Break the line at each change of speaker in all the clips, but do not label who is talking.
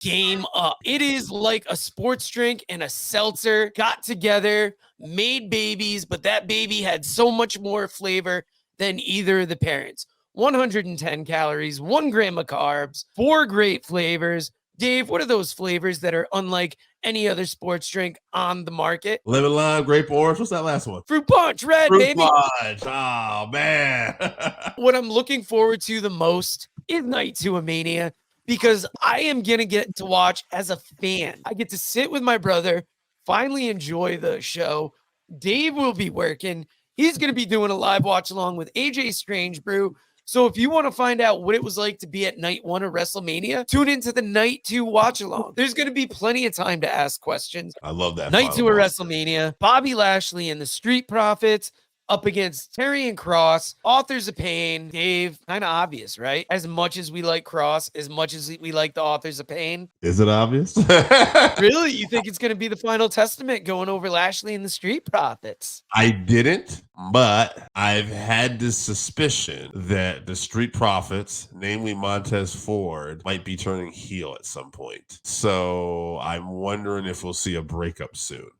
game up. It is like a sports drink and a seltzer got together, made babies, but that baby had so much more flavor than either of the parents. 110 calories, 1 gram of carbs, 4 great flavors. Dave, what are those flavors that are unlike any other sports drink on the market?
Lemon, lime, grape, orange. What's that last one?
Fruit punch, red,
Fruit
baby.
punch. Oh, man.
What I'm looking forward to the most is Night 2 of Mania, because I am going to get to watch as a fan. I get to sit with my brother, finally enjoy the show. Dave will be working. He's going to be doing a live watch along with AJ Strange Brew. So if you want to find out what it was like to be at night 1 of WrestleMania, tune into the night 2 watch along. There's going to be plenty of time to ask questions.
I love that.
Night 2 of WrestleMania, Bobby Lashley and the Street Profits up against Karrion Kross, Authors of Pain. Dave, kind of obvious, right? As much as we like Kross, as much as we like the Authors of Pain.
Is it obvious?
Really? You think it's going to be the final testament going over Lashley and the Street Profits?
I didn't, but I've had this suspicion that the Street Profits, namely Montez Ford, might be turning heel at some point. So I'm wondering if we'll see a breakup soon.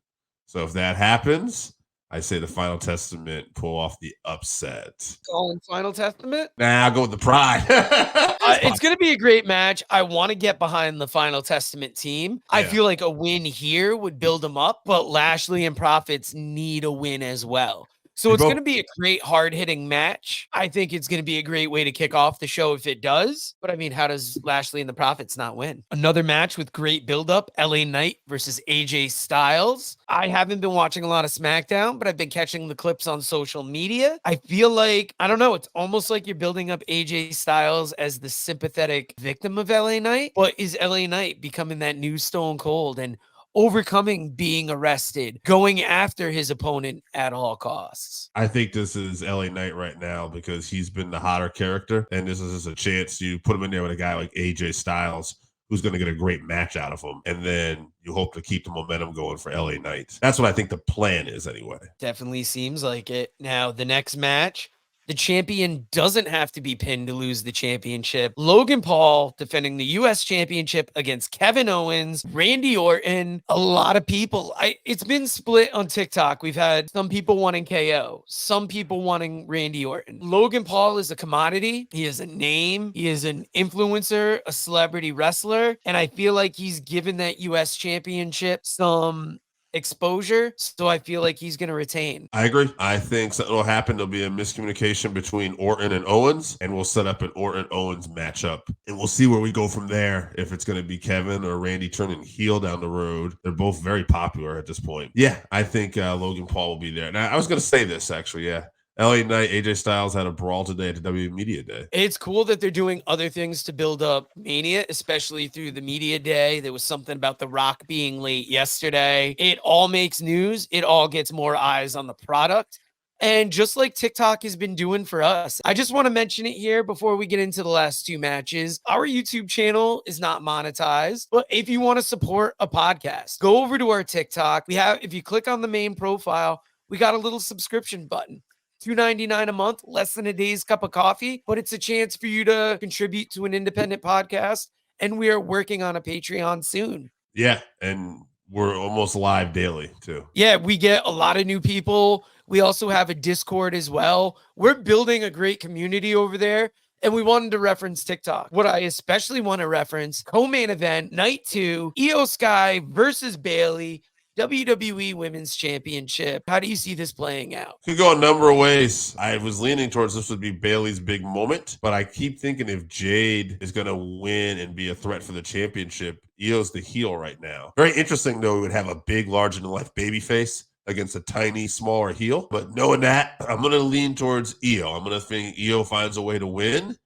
So if that happens, I say the Final Testament pull off the upset.
Calling Final Testament?
Nah, I'll go with the Pride.
It's going to be a great match. I want to get behind the Final Testament team. I feel like a win here would build them up, but Lashley and Profits need a win as well. So it's going to be a great hard-hitting match. I think it's going to be a great way to kick off the show if it does. But I mean, how does Lashley and the Profits not win? Another match with great build-up, LA Knight versus AJ Styles. I haven't been watching a lot of SmackDown, but I've been catching the clips on social media. I feel like, I don't know, it's almost like you're building up AJ Styles as the sympathetic victim of LA Knight. But is LA Knight becoming that new Stone Cold and overcoming being arrested, going after his opponent at all costs?
I think this is LA Knight right now because he's been the hotter character, and this is just a chance to put him in there with a guy like AJ Styles, who's going to get a great match out of him, and then you hope to keep the momentum going for LA Knight. That's what I think the plan is anyway.
Definitely seems like it. Now, the next match, the champion doesn't have to be pinned to lose the championship. Logan Paul defending the U.S. Championship against Kevin Owens, Randy Orton. A lot of people. It's been split on TikTok. We've had some people wanting KO, some people wanting Randy Orton. Logan Paul is a commodity. He is a name. He is an influencer, a celebrity wrestler. And I feel like he's given that U.S. Championship some exposure, so I feel like he's going to retain.
I agree. I think something will happen. There'll be a miscommunication between Orton and Owens, and we'll set up an Orton-Owens matchup, and we'll see where we go from there, if it's going to be Kevin or Randy turning heel down the road. They're both very popular at this point. Yeah, I think Logan Paul will be there. Now, I was going to say this, actually, yeah. LA Knight, AJ Styles had a brawl today at the WWE Media Day.
It's cool that they're doing other things to build up Mania, especially through the Media Day. There was something about The Rock being late yesterday. It all makes news. It all gets more eyes on the product. And just like TikTok has been doing for us, I just want to mention it here before we get into the last two matches. Our YouTube channel is not monetized, but if you want to support a podcast, go over to our TikTok. If you click on the main profile, we got a little subscription button. $2.99 a month, less than a day's cup of coffee, but it's a chance for you to contribute to an independent podcast. And we are working on a Patreon soon.
Yeah, and we're almost live daily too.
Yeah, we get a lot of new people. We also have a Discord as well. We're building a great community over there. And we wanted to reference TikTok. What I especially want to reference, co-main event, night 2, Iyo Sky versus Bayley, WWE Women's Championship. How do you see this playing out?
Could go a number of ways. I was leaning towards this would be Bayley's big moment, but I keep thinking if Jade is going to win and be a threat for the championship, Io's the heel right now. Very interesting, though, we would have a big, larger-than-life babyface against a tiny, smaller heel. But knowing that, I'm going to lean towards Iyo. I'm going to think Iyo finds a way to win,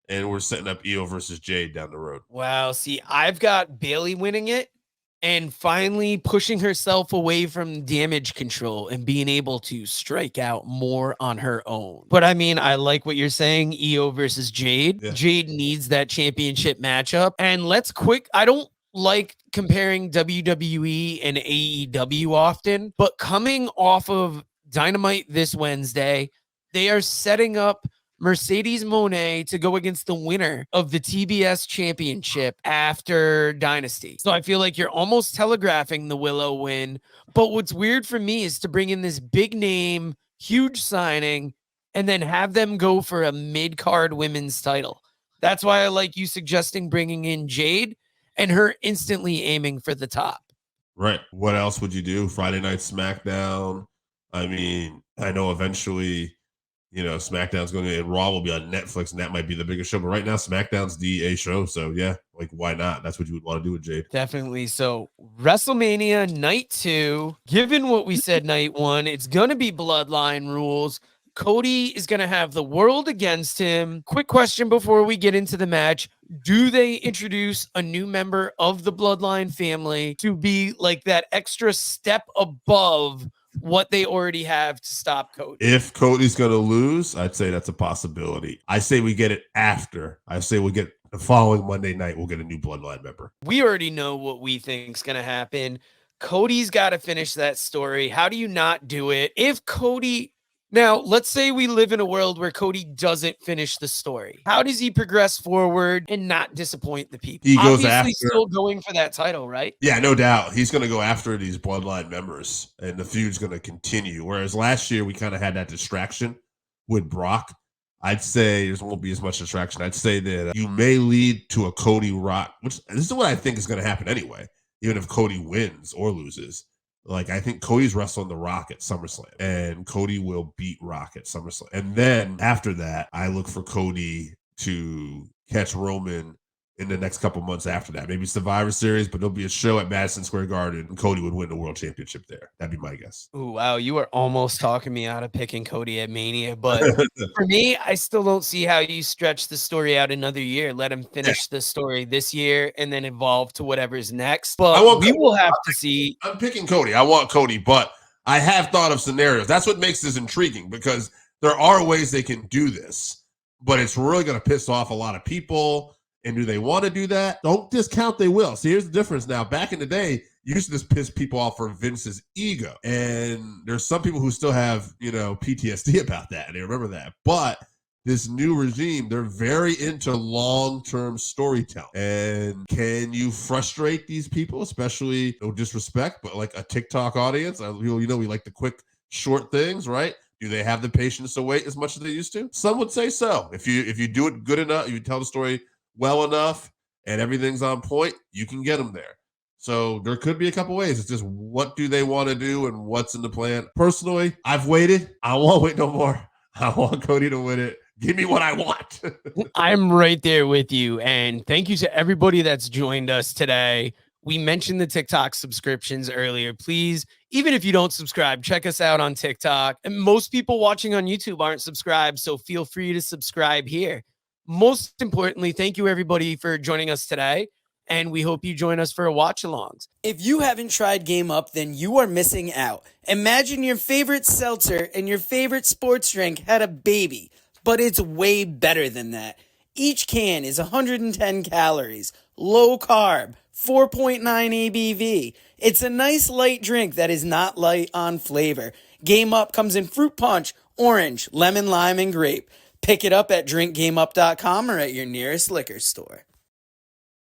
and we're setting up Iyo versus Jade down the road.
Wow. See, I've got Bayley winning it and finally pushing herself away from damage control and being able to strike out more on her own. But I mean, I like what you're saying, Iyo versus Jade. Yeah. Jade needs that championship matchup. And I don't like comparing WWE and AEW often, but coming off of Dynamite this Wednesday, they are setting up Mercedes Moné to go against the winner of the TBS Championship after Dynasty. So I feel like you're almost telegraphing the Willow win. But what's weird for me is to bring in this big name, huge signing, and then have them go for a mid-card women's title. That's why I like you suggesting bringing in Jade and her instantly aiming for the top.
Right. What else would you do? Friday Night SmackDown. I mean, I know eventually, SmackDown's going to, and Raw will be on Netflix, and that might be the biggest show. But right now, SmackDown's the A show. So yeah, like why not? That's what you would want to do with Jade.
Definitely. So WrestleMania Night 2, given what we said Night 1, it's going to be Bloodline rules. Cody is going to have the world against him. Quick question before we get into the match. Do they introduce a new member of the Bloodline family to be like that extra step above what they already have to stop Cody?
If Cody's going to lose, I'd say that's a possibility. I say we get it after. I say we get the following Monday night, we'll get a new Bloodline member.
We already know what we think is going to happen. Cody's got to finish that story. How do you not do it? If Cody... Now, let's say we live in a world where Cody doesn't finish the story. How does he progress forward and not disappoint the people?
He goes
Obviously
after,
still going for that title, right?
Yeah, no doubt. He's going to go after these Bloodline members, and the feud's going to continue. Whereas last year, we kind of had that distraction with Brock. I'd say there won't be as much distraction. I'd say that you may lead to a Cody Rock, which this is what I think is going to happen anyway, even if Cody wins or loses. Like, I think Cody's wrestling The Rock at SummerSlam, and Cody will beat Rock at SummerSlam. And then after that, I look for Cody to catch Roman in the next couple months after that. Maybe Survivor Series, but there'll be a show at Madison Square Garden, and Cody would win the World Championship there. That'd be my guess.
Ooh, wow, you are almost talking me out of picking Cody at Mania. But for me, I still don't see how you stretch the story out another year. Let him finish the story this year and then evolve to whatever's next. But we will have to see.
I'm picking Cody. I want Cody, but I have thought of scenarios. That's what makes this intriguing, because there are ways they can do this, but it's really going to piss off a lot of people. And do they want to do that? Don't discount they will. See, here's the difference now. Back in the day, you used to just piss people off for Vince's ego. And there's some people who still have, PTSD about that. And they remember that. But this new regime, they're very into long-term storytelling. And can you frustrate these people, especially, no disrespect, but like a TikTok audience? We like the quick, short things, right? Do they have the patience to wait as much as they used to? Some would say so. If you do it good enough, you tell the story well enough, and everything's on point, you can get them there. So there could be a couple ways. It's just what do they want to do and what's in the plan. Personally, I've waited. I won't wait no more. I want Cody to win it. Give me what I want.
I'm right there with you. And thank you to everybody that's joined us today. We mentioned the TikTok subscriptions earlier. Please, even if you don't subscribe, check us out on TikTok. And most people watching on YouTube aren't subscribed, so feel free to subscribe here. Most importantly, thank you everybody for joining us today, and we hope you join us for a watch-alongs. If you haven't tried Game Up, then you are missing out. Imagine your favorite seltzer and your favorite sports drink had a baby, but it's way better than that. Each can is 110 calories, low carb, 4.9 ABV. It's a nice light drink that is not light on flavor. Game Up comes in fruit punch, orange, lemon, lime, and grape. Pick it up at drinkgameup.com or at your nearest liquor store.